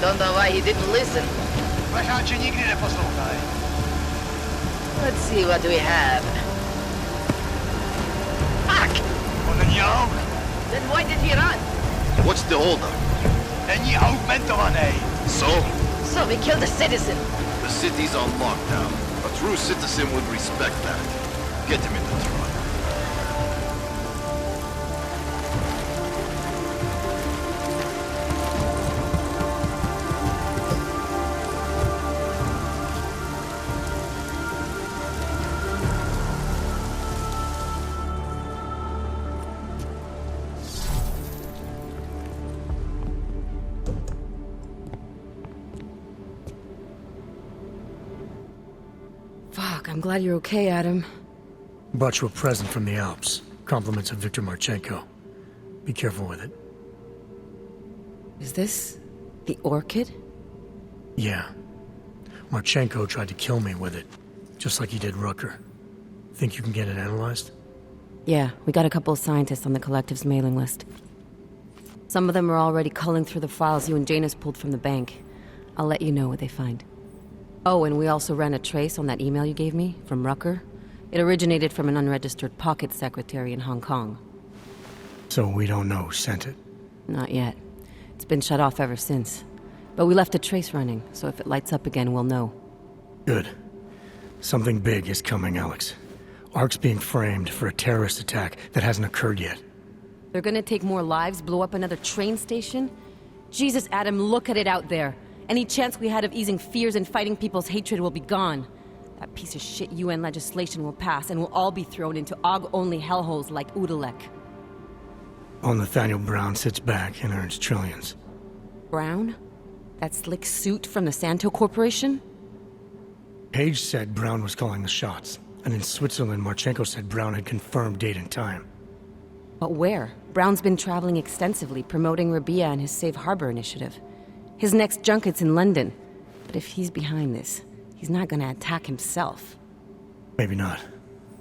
Don't know why he didn't listen. Let's see what we have. Fuck! Then why did he run? What's the holdup? So we killed a citizen. the city's on lockdown. A true citizen would respect that. Get him in the truck. Fuck, I'm glad you're okay, Adam. Brought you a present from the Alps. Compliments of Victor Marchenko. Be careful with it. Is this the orchid? Yeah. Marchenko tried to kill me with it, just like he did Rucker. Think you can get it analyzed? Yeah, we got a couple of scientists on the Collective's mailing list. Some of them are already culling through the files you and Janus pulled from the bank. I'll let you know what they find. Oh, and we also ran a trace on that email you gave me, from Rucker. It originated from an unregistered pocket secretary in Hong Kong. So we don't know who sent it? Not yet. It's been shut off ever since. But we left a trace running, so if it lights up again, we'll know. Good. Something big is coming, Alex. Ark's being framed for a terrorist attack that hasn't occurred yet. They're gonna take more lives, blow up another train station? Jesus, Adam, look at it out there. Any chance we had of easing fears and fighting people's hatred will be gone. That piece of shit UN legislation will pass, and we'll all be thrown into AUG-only hellholes like Udalek. All Nathaniel Brown sits back and earns trillions. Brown? That slick suit from the Santo Corporation? Page said Brown was calling the shots, and in Switzerland, Marchenko said Brown had confirmed date and time. But where? Brown's been traveling extensively, promoting Rabia and his Safe Harbor initiative. His next junket's in London. But if he's behind this, he's not gonna attack himself. Maybe not.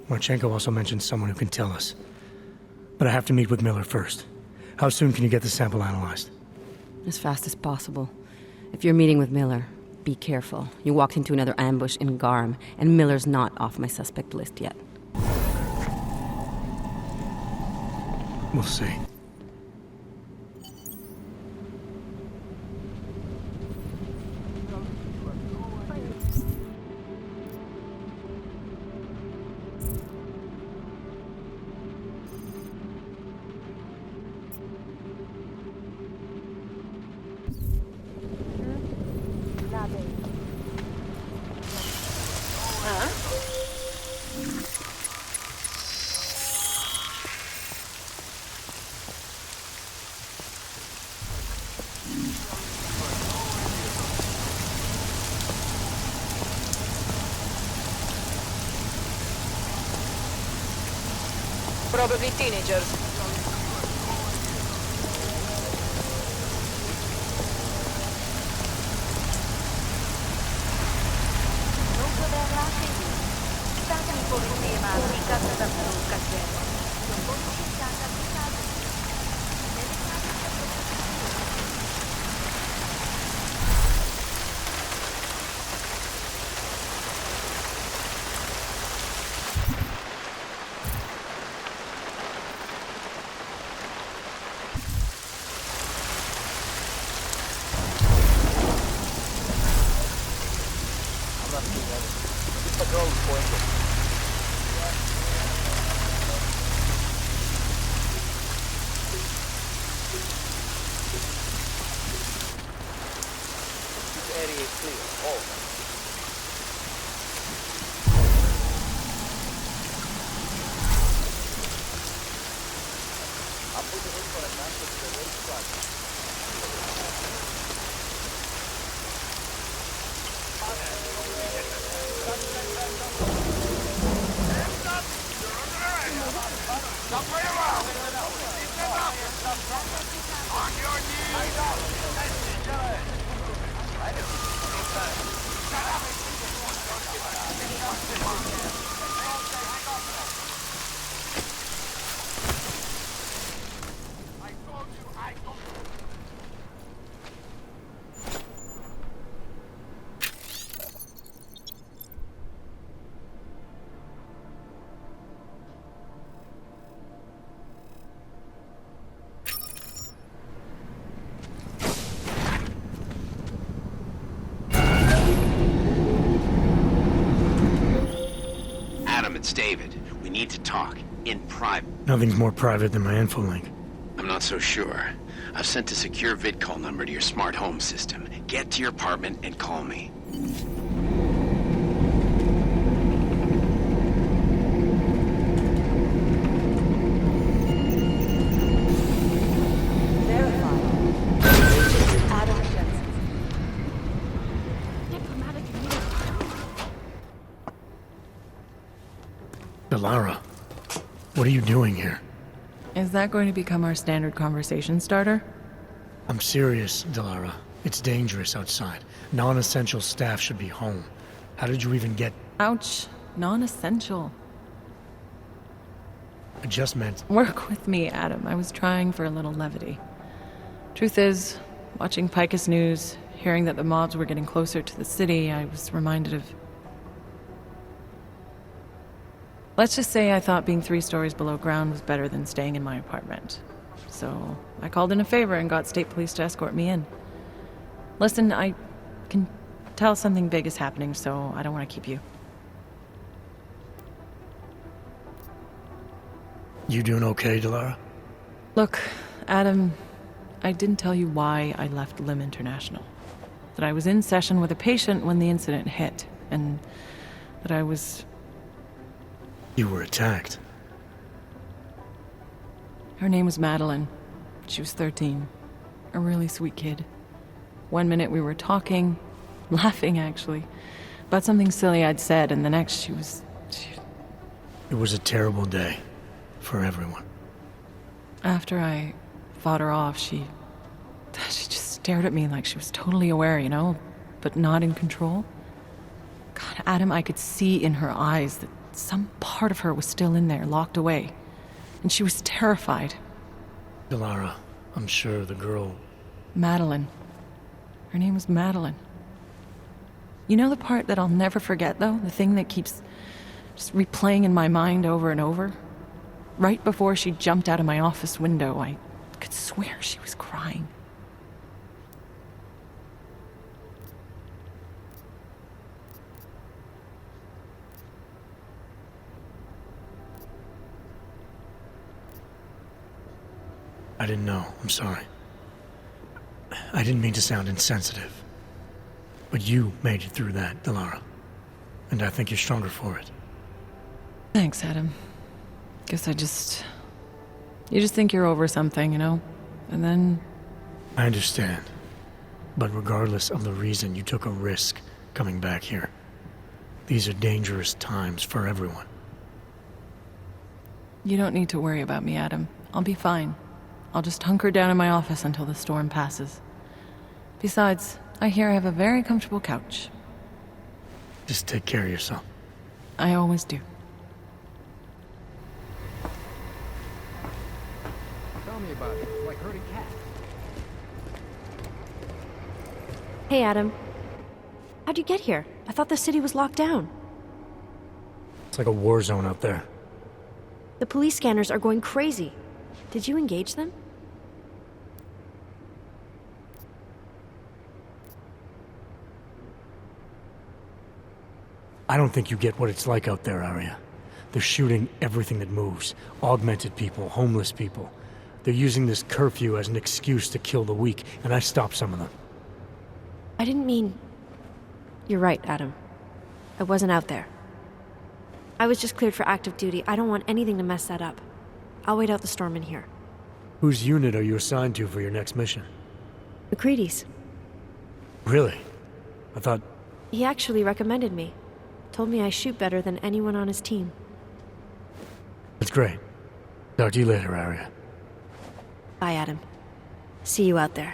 Marchenko also mentioned someone who can tell us. But I have to meet with Miller first. How soon can you get the sample analyzed? As fast as possible. If you're meeting with Miller, be careful. You walked into another ambush in Garm, and Miller's not off my suspect list yet. We'll see. Probably teenagers. Dunque verrà seguito. State un po' insieme a di casa da occasione. Non voglio cercare di casa. David, we need to talk. In private. Nothing's more private than my info link. I'm not so sure. I've sent a secure vidcall number to your smart home system. Get to your apartment and call me. Verified. Adam Jensen. Diplomatic immunity. Delara, what are you doing here? Is that going to become our standard conversation starter? I'm serious, Delara. It's dangerous outside. Non-essential staff should be home. How did you even get... Ouch. Non-essential. I just meant... Work with me, Adam. I was trying for a little levity. Truth is, watching Picus News, hearing that the mobs were getting closer to the city, I was reminded of... Let's just say I thought being 3 stories below ground was better than staying in my apartment. So I called in a favor and got state police to escort me in. Listen, I can tell something big is happening, so I don't want to keep you. You doing okay, Delara? Look, Adam, I didn't tell you why I left Lim International. That I was in session with a patient when the incident hit, and that I was... You were attacked. Her name was Madeline. She was 13. A really sweet kid. One minute we were talking, laughing actually, about something silly I'd said, and the next she was... It was a terrible day. For everyone. After I fought her off, she just stared at me like she was totally aware, you know, but not in control. God, Adam, I could see in her eyes that some part of her was still in there, locked away. And she was terrified. Delara, I'm sure the girl... Madeline. Her name was Madeline. You know the part that I'll never forget, though? The thing that keeps just replaying in my mind over and over? Right before she jumped out of my office window, I could swear she was crying. I didn't know. I'm sorry. I didn't mean to sound insensitive. But you made it through that, Delara. And I think you're stronger for it. Thanks, Adam. Guess you just think you're over something, you know? And then... I understand. But regardless of the reason, you took a risk coming back here. These are dangerous times for everyone. You don't need to worry about me, Adam. I'll be fine. I'll just hunker down in my office until the storm passes. Besides, I hear I have a very comfortable couch. Just take care of yourself. I always do. Tell me about it. It's like herding cats. Hey, Adam. How'd you get here? I thought the city was locked down. It's like a war zone out there. The police scanners are going crazy. Did you engage them? I don't think you get what it's like out there, Arya. They're shooting everything that moves. Augmented people, homeless people. They're using this curfew as an excuse to kill the weak, and I stopped some of them. I didn't mean... You're right, Adam. I wasn't out there. I was just cleared for active duty. I don't want anything to mess that up. I'll wait out the storm in here. Whose unit are you assigned to for your next mission? McCready's. Really? I thought... He actually recommended me. Told me I shoot better than anyone on his team. That's great. Talk to you later, Arya. Bye, Adam. See you out there.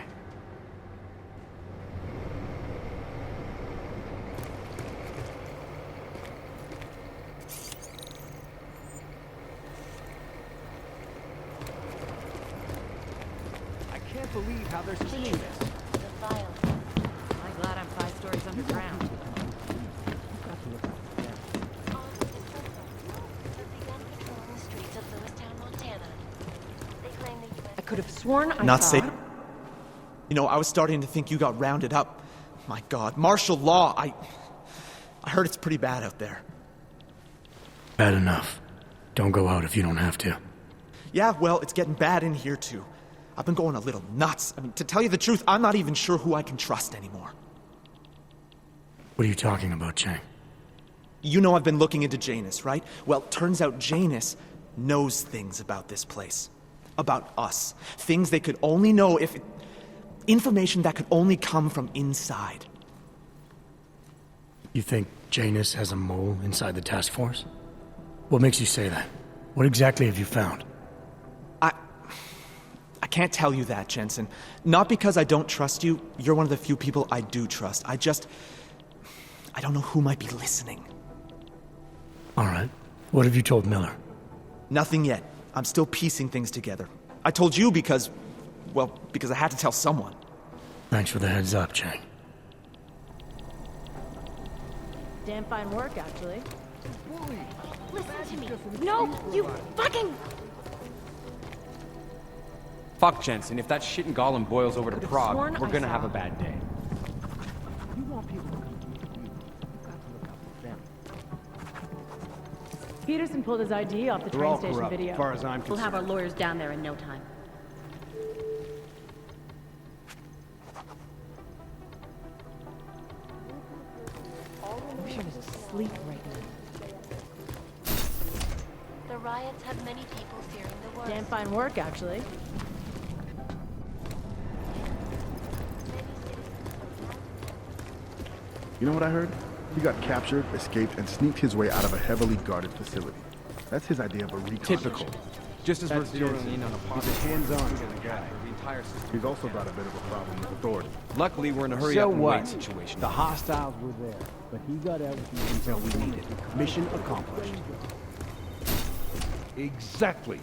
I can't believe how they're spinning this. The file. I'm glad I'm 5 stories underground. On the disposal have begun patrolling the streets of Lewistown, Montana. They claim the U.S. I could have sworn I Not saw... safe. You know, I was starting to think you got rounded up. My God, martial law, I heard it's pretty bad out there. Bad enough. Don't go out if you don't have to. Yeah, well, it's getting bad in here too. I've been going a little nuts. I mean, to tell you the truth, I'm not even sure who I can trust anymore. What are you talking about, Chang? You know I've been looking into Janus, right? Well, turns out Janus knows things about this place. About us. Things they could only know if... Information that could only come from inside. You think Janus has a mole inside the task force? What makes you say that? What exactly have you found? I can't tell you that, Jensen. Not because I don't trust you. You're one of the few people I do trust. I don't know who might be listening. All right. What have you told Miller? Nothing yet. I'm still piecing things together. I told you because I had to tell someone. Thanks for the heads up, Chang. Damn fine work, actually. Listen to me. No, you fucking... Fuck Jensen, if that shit in Gollum boils over to Prague, we're gonna have a bad day. Peterson pulled his ID off the train station video. As far as I'm We'll have our lawyers down there in no time. Mission is asleep right now. The riots have many people fearing the worst. Damn fine work, actually. You know what I heard? He got captured, escaped, and sneaked his way out of a heavily guarded facility. That's his idea of a recon. typical. Just as we're zeroing in on a He's a hands-on guy for the entire system. He's also got a bit of a problem with authority. Luckily, we're in a hurry So up and what? wait situation. The hostiles were there, but he got everything until we needed. Mission accomplished. Exactly.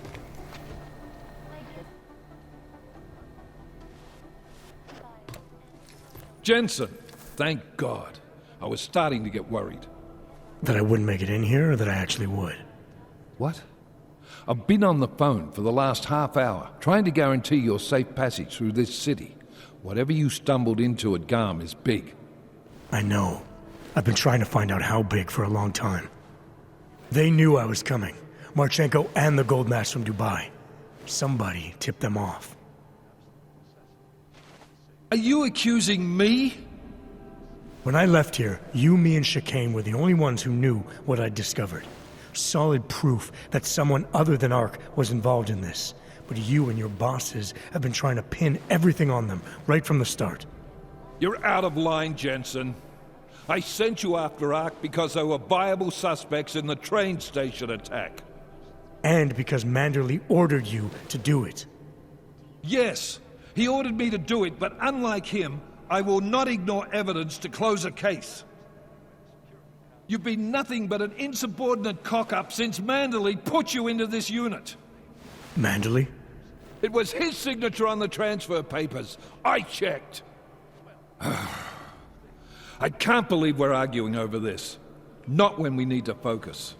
Jensen, thank God. I was starting to get worried. That I wouldn't make it in here, or that I actually would? What? I've been on the phone for the last half hour, trying to guarantee your safe passage through this city. Whatever you stumbled into at Garm is big. I know. I've been trying to find out how big for a long time. They knew I was coming. Marchenko and the gold mask from Dubai. Somebody tipped them off. Are you accusing me? When I left here, you, me, and Chicane were the only ones who knew what I'd discovered. Solid proof that someone other than Ark was involved in this. But you and your bosses have been trying to pin everything on them, right from the start. You're out of line, Jensen. I sent you after Ark because there were viable suspects in the train station attack. And because Manderley ordered you to do it. Yes, he ordered me to do it, but unlike him, I will not ignore evidence to close a case. You've been nothing but an insubordinate cock-up since Manderley put you into this unit. Manderley? It was his signature on the transfer papers. I checked. I can't believe we're arguing over this. Not when we need to focus.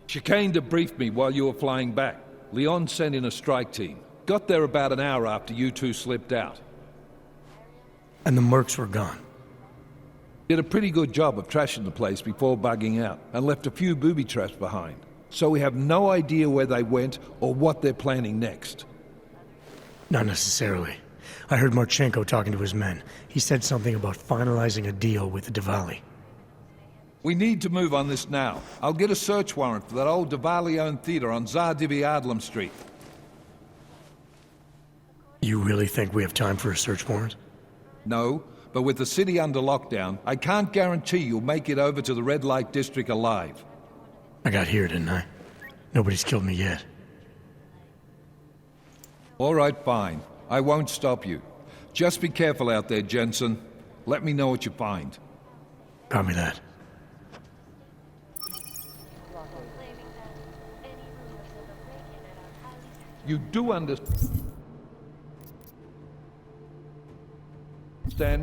Chicane debriefed me while you were flying back. Leon sent in a strike team. Got there about an hour after you two slipped out. And the mercs were gone. Did a pretty good job of trashing the place before bugging out, and left a few booby traps behind. So we have no idea where they went or what they're planning next. Not necessarily. I heard Marchenko talking to his men. He said something about finalizing a deal with the Diwali. We need to move on this now. I'll get a search warrant for that old Diwali-owned theater on Tsar Adlam Street. You really think we have time for a search warrant? No, but with the city under lockdown, I can't guarantee you'll make it over to the red light district alive. I got here, didn't I? Nobody's killed me yet. All right, fine. I won't stop you. Just be careful out there, Jensen. Let me know what you find. Copy that. You do understand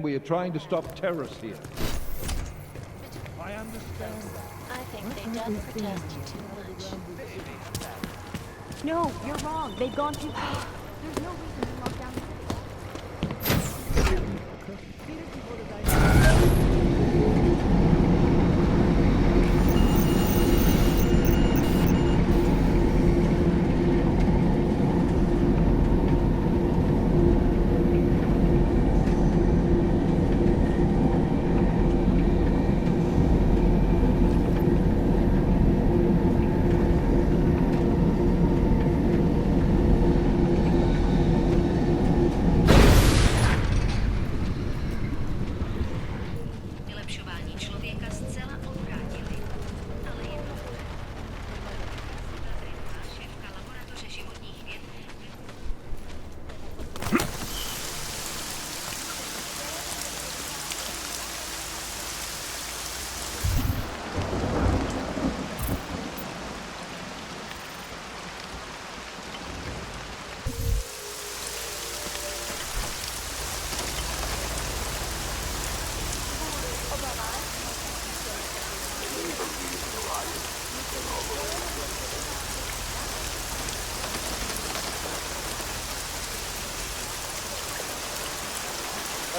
we are trying to stop terrorists here. I understand that. I think they done protested too much. No, you're wrong. They've gone too far. There's no reason to lock down the city. Peterson pulled his ID.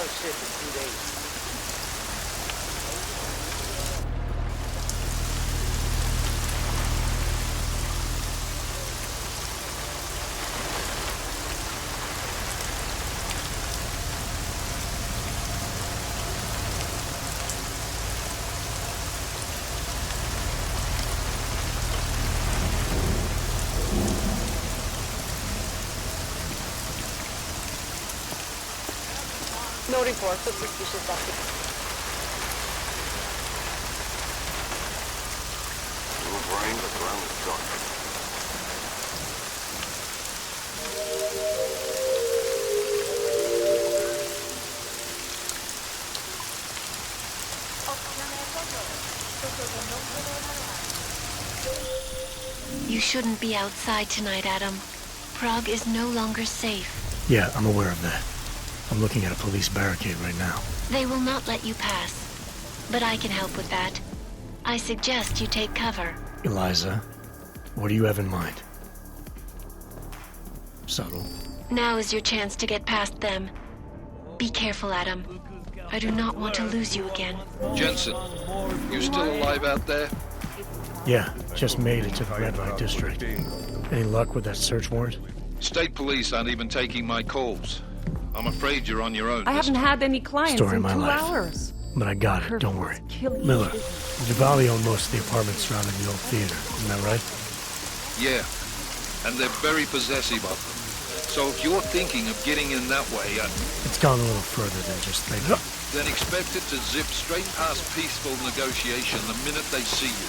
first shift in 2 days. No reports of suspicious activity. No brain, but ground is dark. You shouldn't be outside tonight, Adam. Prague is no longer safe. Yeah, I'm aware of that. I'm looking at a police barricade right now. They will not let you pass. But I can help with that. I suggest you take cover. Eliza, what do you have in mind? Subtle. Now is your chance to get past them. Be careful, Adam. I do not want to lose you again. Jensen, you still alive out there? Yeah, just made it to the red light district. Any luck with that search warrant? State police aren't even taking my calls. I'm afraid you're on your own. I haven't had any clients Story in of my 2 life. hours. But I got it, don't worry. Miller, Javali owned most of the apartments surrounding the old theater, isn't that right? Yeah, and they're very possessive of them. So if you're thinking of getting in that way, It's gone a little further than just thinking. then expect it to zip straight past peaceful negotiation the minute they see you.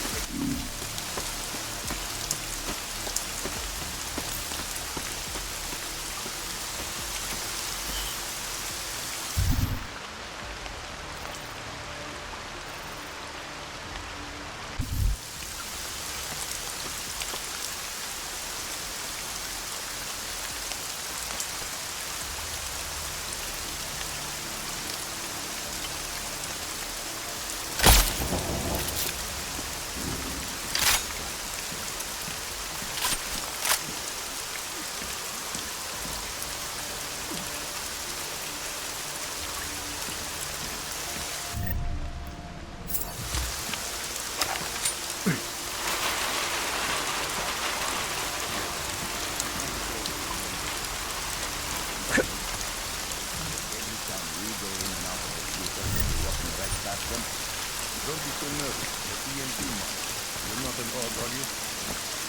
Don't be so nervous. The EMP mark. You're not an orb, are you?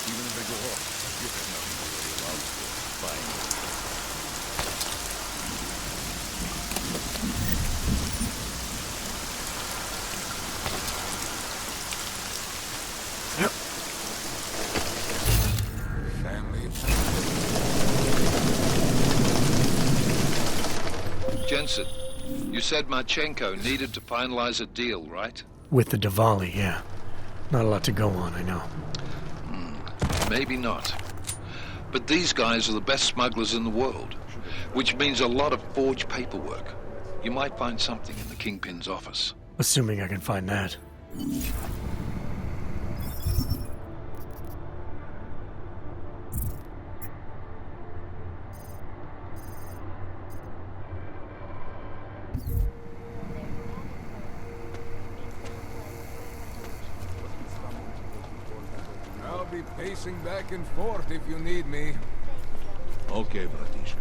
Even if they go off, you have nothing to worry about. Fine. Jensen, you said Marchenko needed to finalize a deal, right? With the Diwali, yeah. Not a lot to go on, I know. Maybe not. But these guys are the best smugglers in the world, which means a lot of forged paperwork. You might find something in the Kingpin's office. Assuming I can find that. I'll be pacing back and forth if you need me. Okay, bratishka.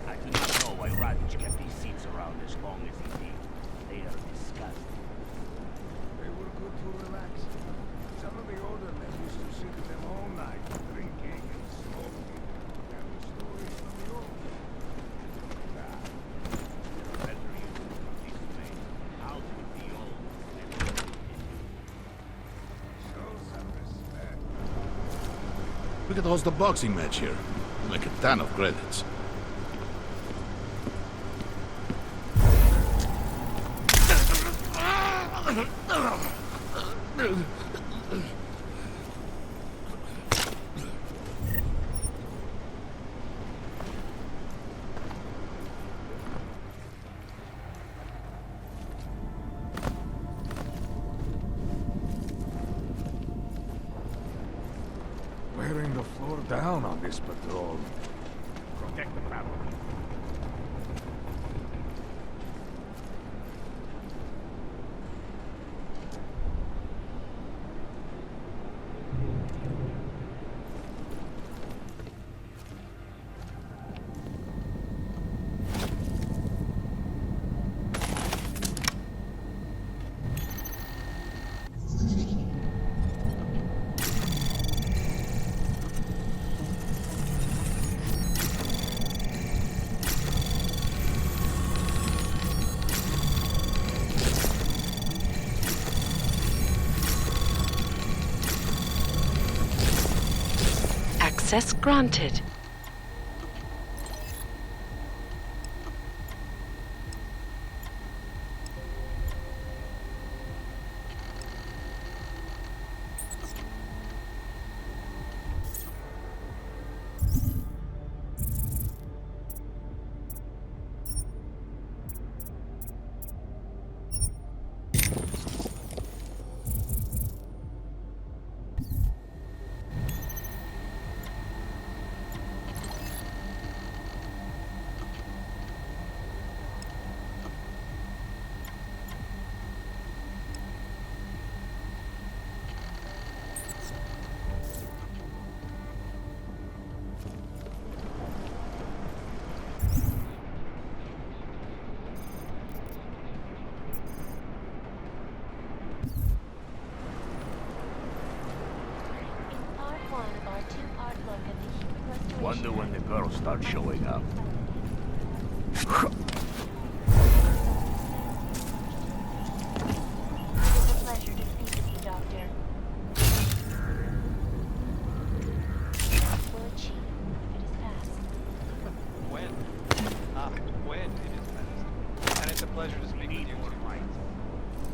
I do not know why Radic kept these seats around as long as he did. They are disgusting. They were good to relax. Some of the older men used to sit with them all night, drinking and smoking. And the stories from the old. Better use this space out with the old. Show some respect. We could host a boxing match here. Make a ton of credits. down on this patrol. Protect the family. Access granted. Wonder when the girls start showing up.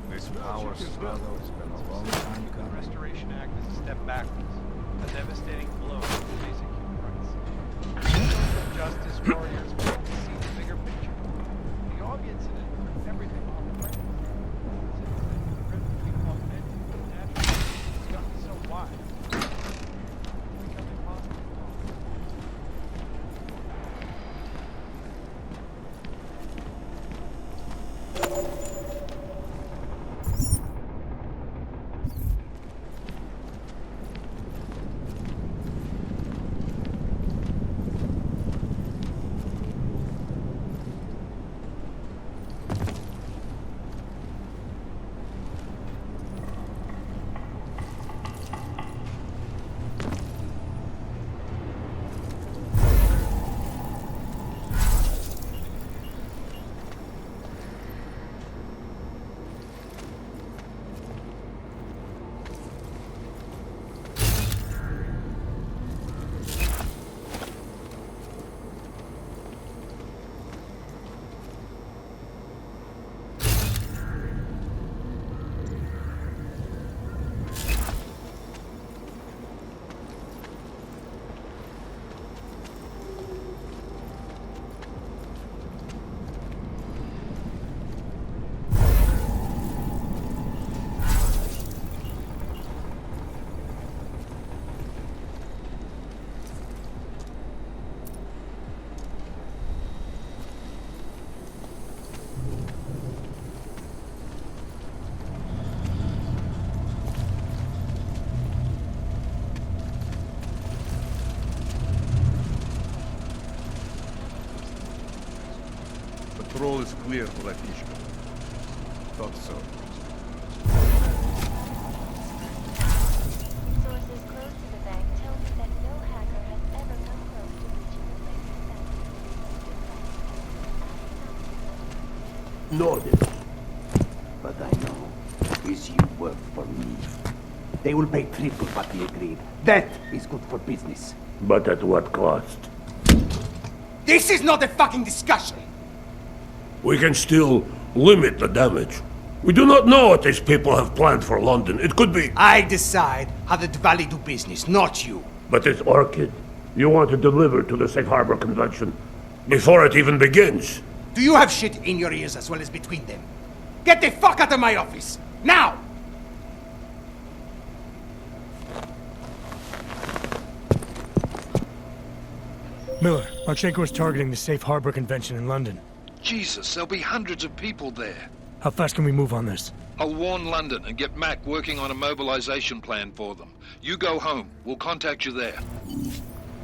This power struggle's been a long time coming. The Restoration Act is a step backwards, a devastating blow to basic human rights. Justice warriors fail to see the bigger picture. The Aug incident put everything on the record. Since then, the rift between augmented and natural has gotten so wide, it's become impossible. Patrol is clear, Bratishka. Thought so. Sources close to the bank tell me that no hacker has ever come close to reaching the bank. Noted. But I know, is you work for me. They will pay triple what we agreed. That is good for business. But at what cost? This is not a fucking discussion! We can still limit the damage. We do not know what these people have planned for London. It could be... I decide how the Valley do business, not you. But it's Orchid. You want to deliver to the Safe Harbor Convention before it even begins. Do you have shit in your ears as well as between them? Get the fuck out of my office! Now! Miller, Marchenko is targeting the Safe Harbor Convention in London. Jesus, there'll be hundreds of people there. How fast can we move on this? I'll warn London and get Mac working on a mobilization plan for them. You go home. We'll contact you there.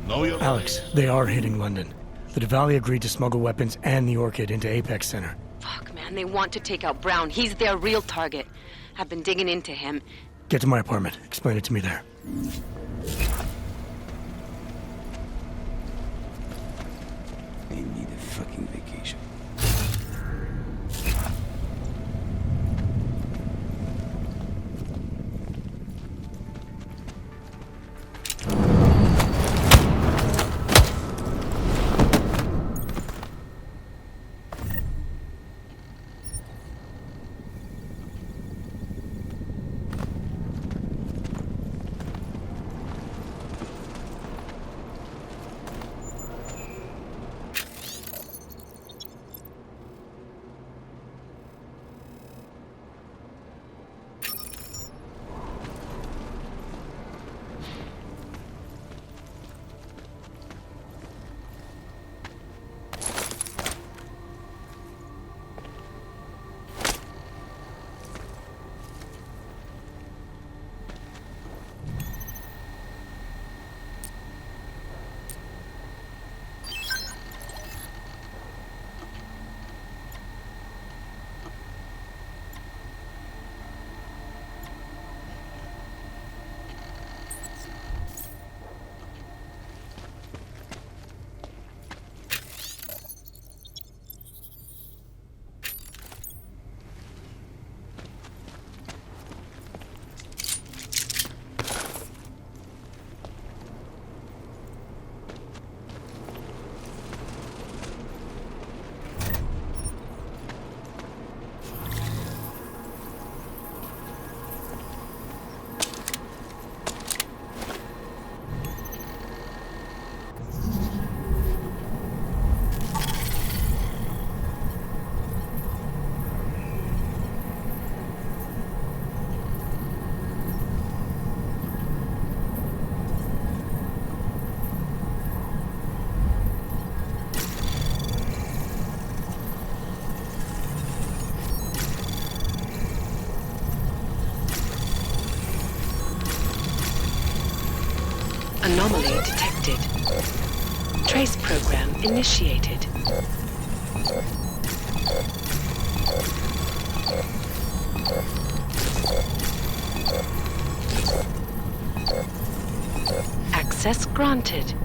Alex, they are hitting London. The Diwali agreed to smuggle weapons and the Orchid into Apex Center. Fuck, man, they want to take out Brown. He's their real target. I've been digging into him. Get to my apartment. Explain it to me there. They need a fucking vacation. Anomaly detected. Trace program initiated. Access granted.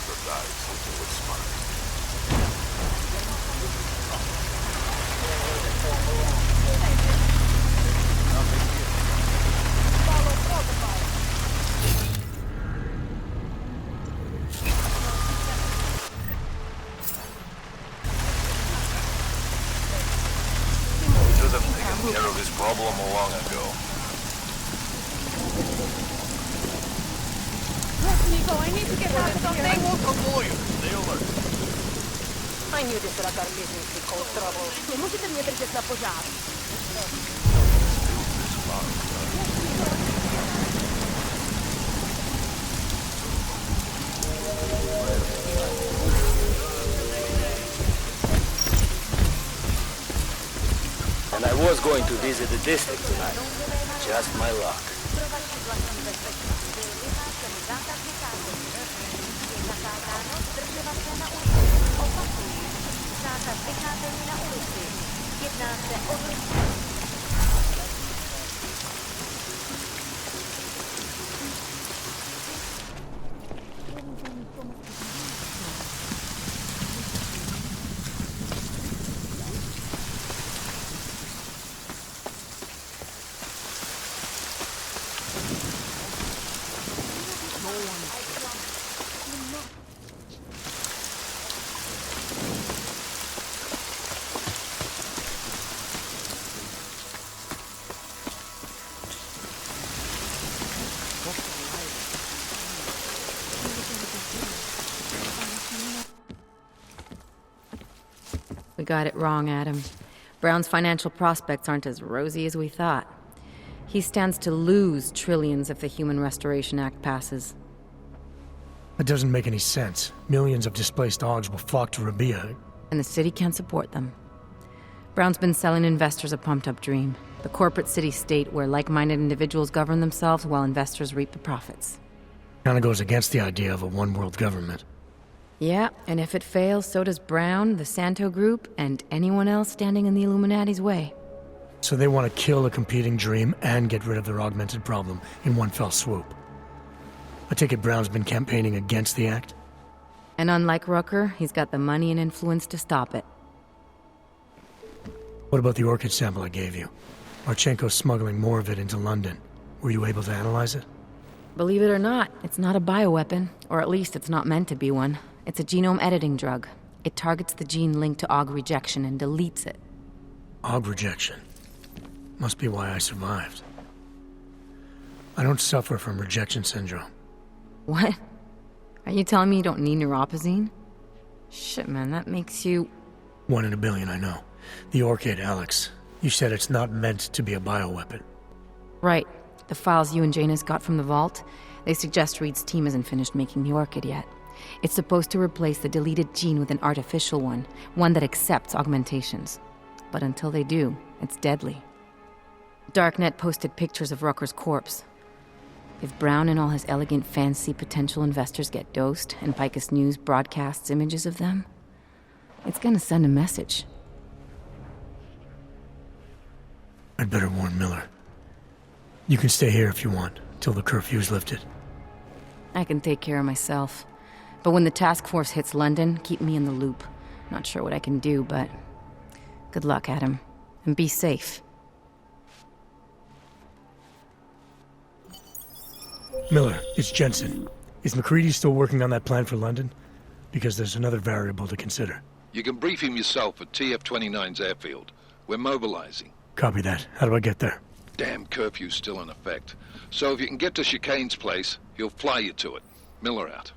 Rucker guys, something was smart. We should have taken care of this problem long ago. Nico, I need to get back to something. I want a lawyer. Stay alert. I knew this would have got business would cause trouble. Можете мне прийти на пожар? And I was going to visit the district tonight. Just my luck. We got it wrong, Adam. Brown's financial prospects aren't as rosy as we thought. He stands to lose trillions if the Human Restoration Act passes. That doesn't make any sense. Millions of displaced Augs will flock to Rabia. And the city can't support them. Brown's been selling investors a pumped-up dream. The corporate city-state where like-minded individuals govern themselves while investors reap the profits. Kinda goes against the idea of a one-world government. Yeah, and if it fails, so does Brown, the Santo Group, and anyone else standing in the Illuminati's way. So they want to kill a competing dream and get rid of their augmented problem in one fell swoop. I take it Brown's been campaigning against the act? And unlike Rucker, he's got the money and influence to stop it. What about the orchid sample I gave you? Marchenko's smuggling more of it into London. Were you able to analyze it? Believe it or not, it's not a bioweapon, or at least it's not meant to be one. It's a genome editing drug. It targets the gene linked to Aug rejection and deletes it. Aug rejection? Must be why I survived. I don't suffer from rejection syndrome. What? Are you telling me you don't need neuropozyne? Shit, man, that makes you... 1 in a billion, I know. The orchid, Alex. You said it's not meant to be a bioweapon. Right. The files you and Janus got from the vault, they suggest Reed's team isn't finished making the orchid yet. It's supposed to replace the deleted gene with an artificial one that accepts augmentations. But until they do, it's deadly. Darknet posted pictures of Rucker's corpse. If Brown and all his elegant, fancy potential investors get dosed, and Picus News broadcasts images of them, it's gonna send a message. I'd better warn Miller. You can stay here if you want, till the curfew's lifted. I can take care of myself. But when the task force hits London, keep me in the loop. Not sure what I can do, but... good luck, Adam. And be safe. Miller, it's Jensen. Is McCready still working on that plan for London? Because there's another variable to consider. You can brief him yourself at TF-29's airfield. We're mobilizing. Copy that. How do I get there? Damn curfew's still in effect. So if you can get to Chicane's place, he'll fly you to it. Miller out.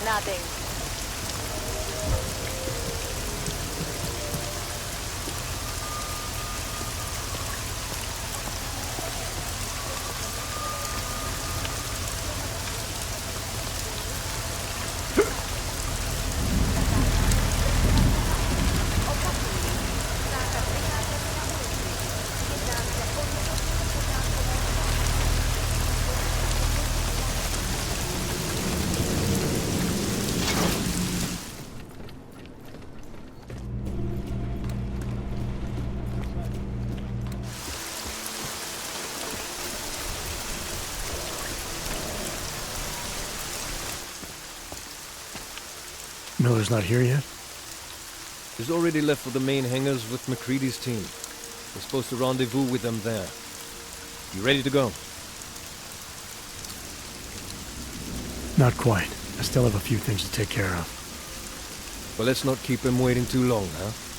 Nothing. Miller's not here yet? He's already left for the main hangars with McCready's team. We're supposed to rendezvous with them there. You ready to go? Not quite. I still have a few things to take care of. Well, let's not keep him waiting too long, huh?